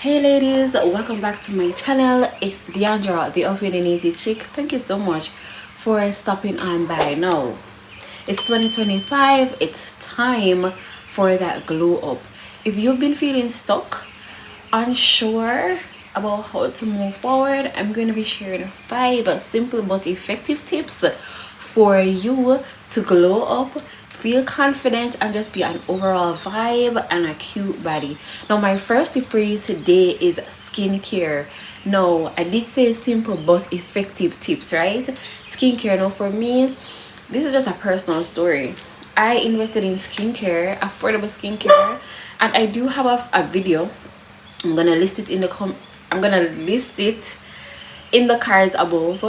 Hey ladies, welcome back to my channel. It's Deandra, the opinionated chick. Thank you so much for stopping on by. Now it's 2025. It's time for that glow up. If you've been feeling stuck, unsure about how to move forward, I'm going to be sharing 5 simple but effective tips for you to glow up, feel confident, and just be an overall vibe and a cute body. Now my first tip for you today is skincare. No, I did say simple but effective tips, right? Skincare. Now for me, this is just a personal story. I invested in skincare, affordable skincare, and I do have a video. I'm gonna list it in the I'm gonna list it in the cards above,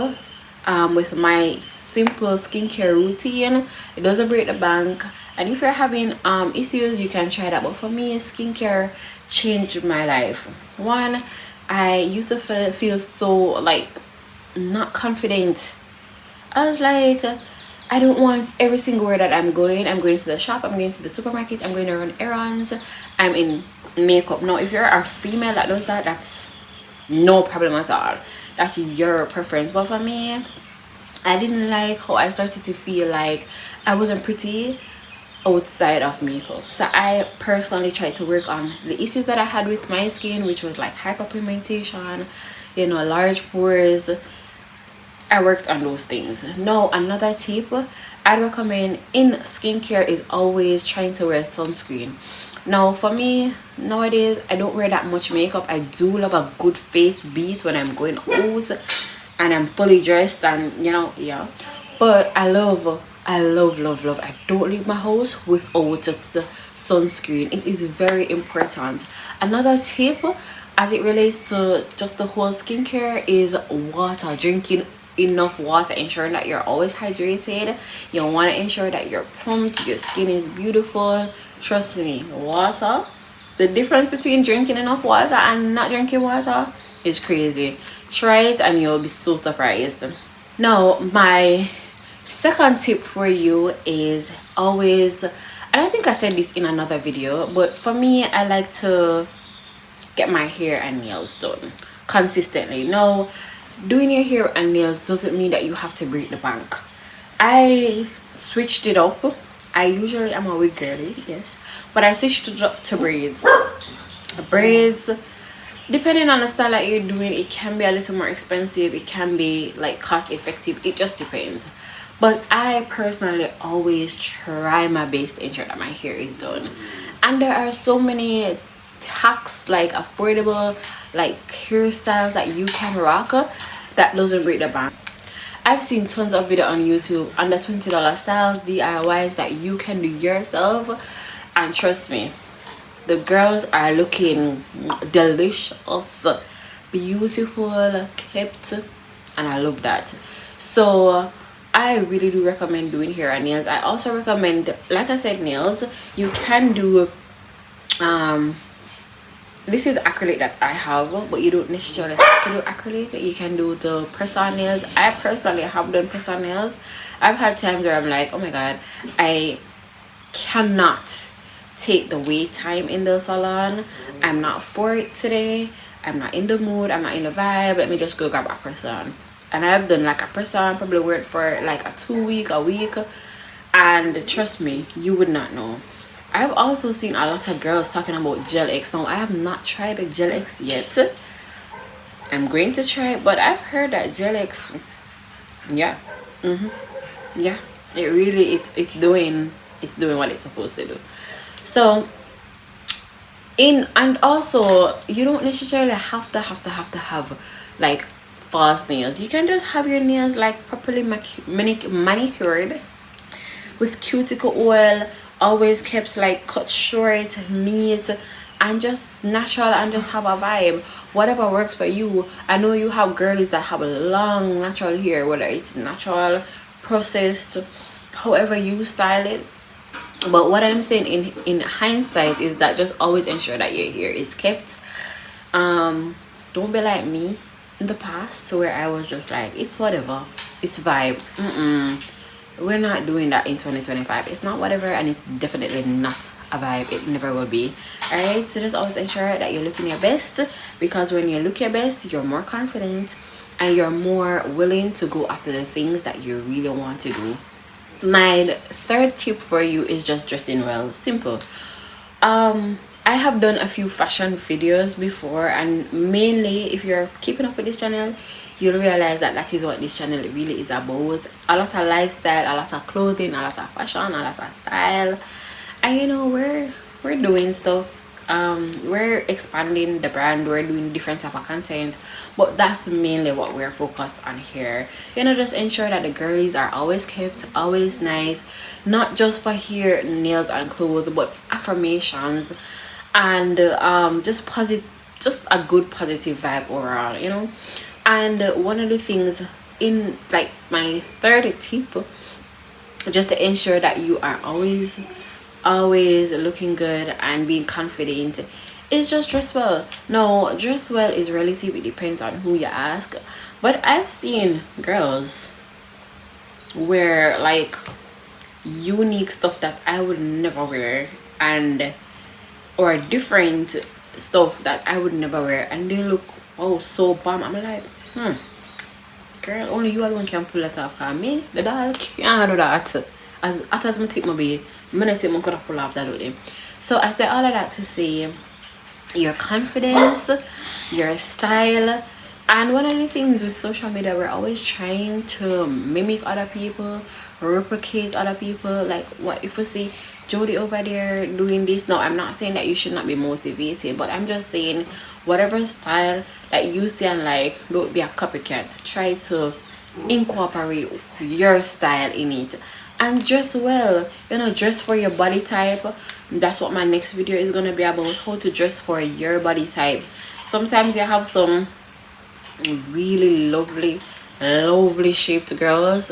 with my simple skincare routine. It doesn't break the bank, and if you're having issues, you can try that. But for me, skincare changed my life. One, I used to feel so like not confident. I was like, I don't want every single where that I'm going to the shop, I'm going to the supermarket, I'm going to run errands, I'm in makeup. Now if you're a female that does that, that's no problem at all. That's your preference. But for me, I didn't like how I started to feel like I wasn't pretty outside of makeup. So I personally tried to work on the issues that I had with my skin, which was like hyperpigmentation, large pores. I worked on those things. Now another tip I'd recommend in skincare is always trying to wear sunscreen. Now for me nowadays, I don't wear that much makeup. I do love a good face beat when I'm going out and I'm fully dressed, and but I love, I don't leave my house without the sunscreen. It is very important. Another tip as it relates to just the whole skincare is water. Drinking enough water, ensuring that you're always hydrated. You want to ensure that you're plumped, your skin is beautiful. Trust me, water, the difference between drinking enough water and not drinking water is crazy. Try it and you'll be so surprised. Now my second tip for you is always, and I think I said this in another video, but for me, I like to get my hair and nails done consistently. Now doing your hair and nails doesn't mean that you have to break the bank. I switched it up. I usually am a wig girly, yes, but I switched it up to braids. Braids, depending on the style that you're doing, it can be a little more expensive, it can be like cost effective, it just depends. But I personally always try my best to ensure that my hair is done, and there are so many hacks, like affordable like hairstyles that you can rock that doesn't break the bank. I've seen tons of video on YouTube under $20 styles, DIYs that you can do yourself, and trust me, the girls are looking delicious, beautiful, kept, and I love that. So I really do recommend doing hair and nails. I also recommend, like I said, nails. You can do this is acrylic that I have, but you don't necessarily have to do acrylic. You can do the press-on nails. I personally have done press-on nails. I've had times where I'm like, oh my god, I cannot take the wait time in the salon. I'm not for it today. I'm not in the mood, I'm not in the vibe. Let me just go grab a press-on. And I've done like a press-on, probably wear it for like a week, and trust me, you would not know. I've also seen a lot of girls talking about Gel X. Now I have not tried the Gel X yet. I'm going to try it, but I've heard that Gel X, yeah, yeah, it really, it's doing what it's supposed to do. So and also you don't necessarily have to have like false nails. You can just have your nails like properly manicured with cuticle oil, always kept like cut short, neat, and just natural, and just have a vibe. Whatever works for you. I know you have girlies that have a long natural hair, whether it's natural, processed, however you style it. But what I'm saying in hindsight is that just always ensure that your hair is kept. Don't be like me in the past where I was just like, it's whatever, it's vibe. we're not doing that in 2025. It's not whatever, and it's definitely not a vibe. It never will be. All right, so just always ensure that you're looking your best, because when you look your best, you're more confident and you're more willing to go after the things that you really want to do. My third tip for you is just dressing well. Simple. I have done a few fashion videos before, and mainly if you're keeping up with this channel, you'll realize that that is what this channel really is about. A lot of lifestyle, a lot of clothing, a lot of fashion, a lot of style. And you know, we're doing stuff, we're expanding the brand, we're doing different type of content, but that's mainly what we're focused on here. You know, just ensure that the girlies are always kept, always nice, not just for hair, nails and clothes, but affirmations and just positive, just a good positive vibe overall, you know. And one of the things in like my third tip, just to ensure that you are always looking good and being confident, is just dress well. No, dress well is relative, it depends on who you ask, but I've seen girls wear like unique stuff that I would never wear, and or different stuff that I would never wear, and they look oh so bomb. I'm like, girl, only you alone can pull that off. Me, the dog, can't do that. As I take my baby, I'm gonna say I'm gonna pull off that with him. So I say all of that to say your confidence, your style. And one of the things with social media, we're always trying to mimic other people, replicate other people. Like, what if we see Jody over there doing this? No, I'm not saying that you should not be motivated, but I'm just saying whatever style that you see and like, don't be a copycat. Try to incorporate your style in it, and dress well. You know, dress for your body type. That's what my next video is gonna be about, how to dress for your body type. Sometimes you have some really lovely shaped girls,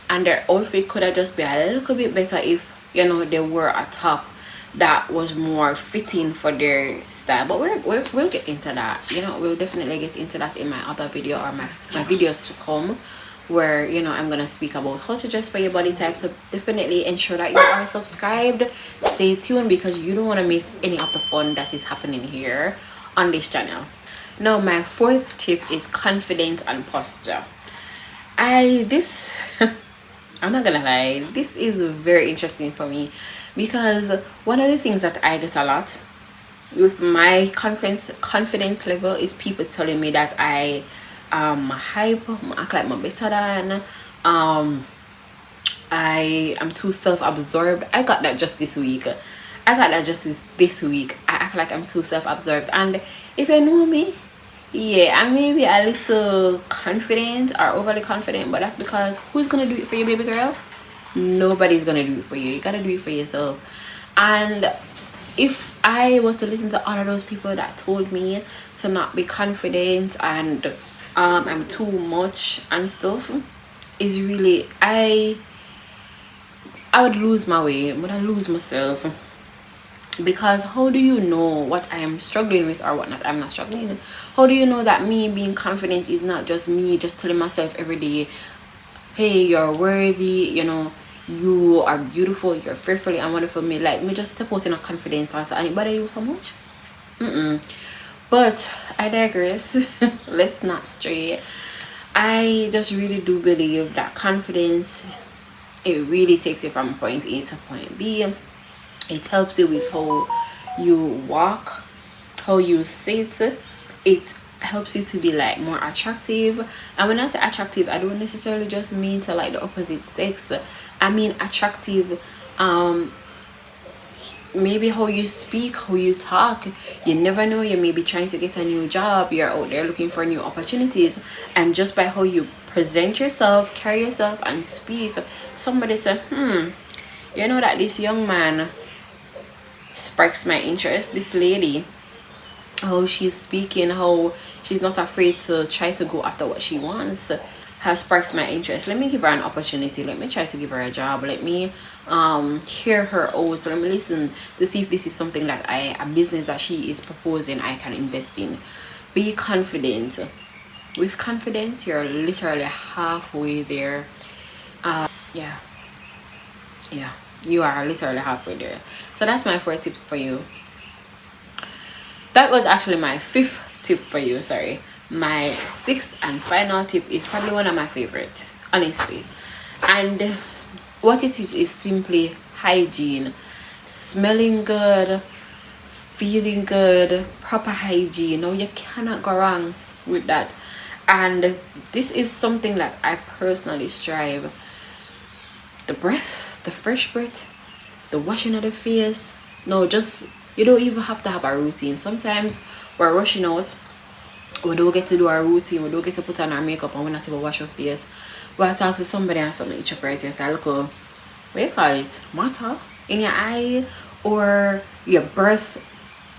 and their outfit could have just been a little bit better if, you know, they wore a top that was more fitting for their style. But we'll get into that. You know, we'll definitely get into that in my other video, or my videos to come, where, you know, I'm gonna speak about how to dress for your body type. So definitely ensure that you are subscribed. Stay tuned, because you don't want to miss any of the fun that is happening here on this channel. Now, my fourth tip is confidence and posture. I'm not gonna lie, this is very interesting for me, because one of the things that I get a lot with my confidence level is people telling me that I hype, act like I'm better than, I am too self-absorbed. I got that just this week. I act like I'm too self-absorbed, and if you know me, yeah, I may be a little confident or overly confident, but that's because who's gonna do it for you, baby girl? Nobody's gonna do it for you. You gotta do it for yourself. And if I was to listen to all of those people that told me to not be confident and I'm too much and stuff, is really, I would lose my way, but I lose myself. Because how do you know what I am struggling with or what not I'm not struggling? How do you know that me being confident is not just me just telling myself every day, hey, you're worthy, you know, you are beautiful, you're fearfully and wonderful me, like me just step out in a confidence and say anybody you so much? But I digress. Let's not stray. I just really do believe that confidence, it really takes you from point A to point B. It helps you with how you walk, how you sit. It helps you to be like more attractive. And when I say attractive, I don't necessarily just mean to like the opposite sex. I mean attractive, maybe how you speak, how you talk. You never know, you may be trying to get a new job, you're out there looking for new opportunities, and just by how you present yourself, carry yourself and speak, somebody said, you know that this young man sparks my interest. This lady, how she's speaking, how she's not afraid to try to go after what she wants, has sparked my interest. Let me give her an opportunity. Let me try to give her a job. Let me hear her out. So let me listen to see if this is something that a business that she is proposing I can invest in. Be confident. With confidence, you're literally halfway there. Yeah, Yeah, you are literally halfway there. So that's my 4 tips for you. That was actually my 5th tip for you, sorry. My 6th and final tip is probably one of my favorite, honestly. And what it is simply hygiene. Smelling good, feeling good, proper hygiene. No, you cannot go wrong with that. And this is something that I personally strive. The breath, the fresh breath, the washing of the face. No, just, you don't even have to have a routine. Sometimes we're rushing out, we don't get to do our routine, we don't get to put on our makeup, and we're not even wash our face. We'll talk to somebody and something each up right here. So I look, what do you call it, matter in your eye, or your breath.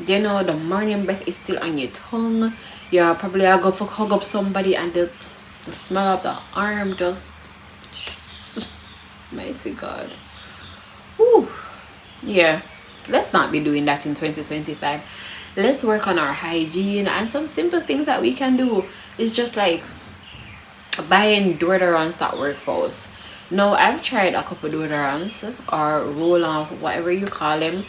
You know, the morning breath is still on your tongue. You're probably go for hug up somebody, and the smell of the arm just mighty God. Whew. Yeah, let's not be doing that in 2025. Let's work on our hygiene, and some simple things that we can do is just like buying deodorants that work for us. Now, I've tried a couple deodorants or roll-on, whatever you call them,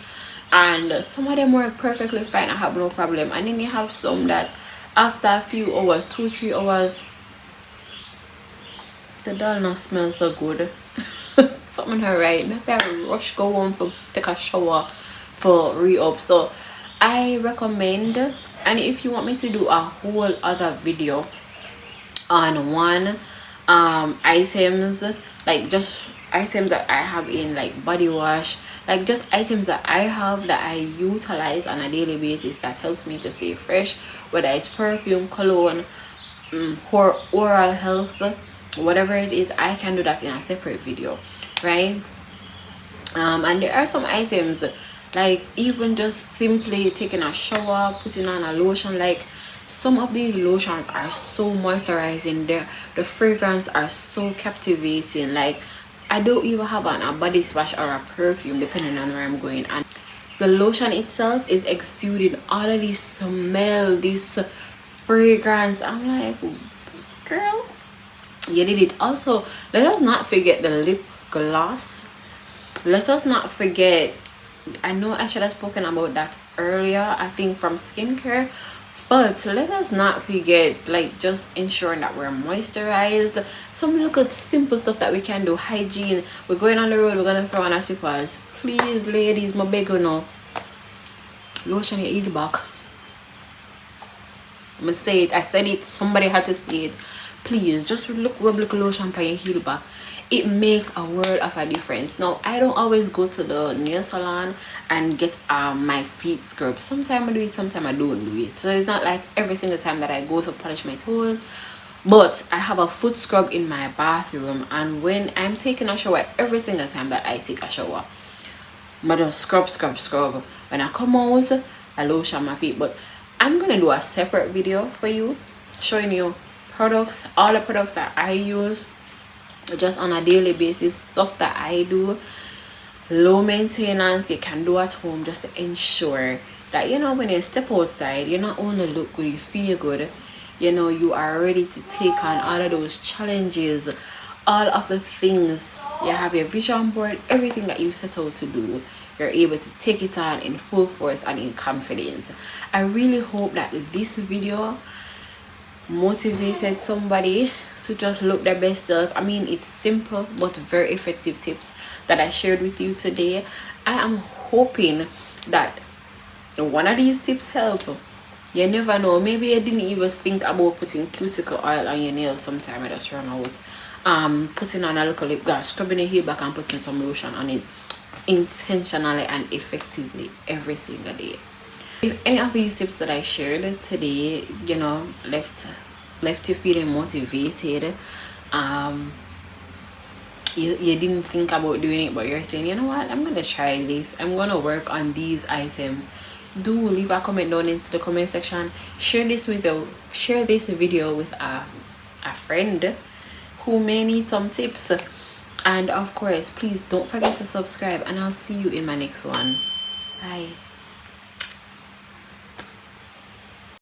and some of them work perfectly fine. I have no problem. And then you have some that after a few hours, 2-3 hours, the doll not smell so good. Something her right. Maybe I rush go home for take a shower for re-up. So I recommend, and if you want me to do a whole other video on one items, like just items that I have in like body wash, like just items that I have that I utilize on a daily basis that helps me to stay fresh, whether it's perfume, cologne, for oral health, whatever it is, I can do that in a separate video, right? And there are some items like even just simply taking a shower, putting on a lotion. Like some of these lotions are so moisturizing, the fragrance are so captivating. Like I don't even have a body splash or a perfume depending on where I'm going, and the lotion itself is exuding all of this smell, this fragrance. I'm like, girl, you did it. Also, let us not forget the lip gloss. Let us not forget, I know I should have spoken about that earlier, I think from skincare, but let us not forget like just ensuring that we're moisturized. Some little simple stuff that we can do. Hygiene. We're going on the road, we're gonna throw on our slippers. Please, ladies, my beg you now, lotion your heel back. I'm gonna say it, I said it, somebody had to say it. Please just rub little lotion on your heel back. It makes a world of a difference. Now, I don't always go to the nail salon and get my feet scrubbed. Sometimes I do it, sometimes I don't do it. So it's not like every single time that I go to polish my toes. But I have a foot scrub in my bathroom, and when I'm taking a shower, every single time that I take a shower, I just scrub. When I come out, I lotion my feet. But I'm gonna do a separate video for you showing you products, all the products that I use just on a daily basis, stuff that I do, low maintenance, you can do at home, just to ensure that, you know, when you step outside, you not only look good, you feel good, you know, you are ready to take on all of those challenges, all of the things. You have your vision board, everything that you set out to do, you're able to take it on in full force and in confidence. I really hope that this video motivated somebody to just look their best self. I mean, it's simple but very effective tips that I shared with you today. I am hoping that one of these tips help. You never know, maybe you didn't even think about putting cuticle oil on your nails. Sometime I just run out, putting on a little lip gloss, scrubbing your hair back and putting some lotion on it intentionally and effectively every single day. If any of these tips that I shared today, you know, left you feeling motivated, you didn't think about doing it, but you're saying, you know what, I'm gonna try this, I'm gonna work on these items, do leave a comment down into the comment section. Share this video with a friend who may need some tips, and of course, please don't forget to subscribe, and I'll see you in my next one. Bye.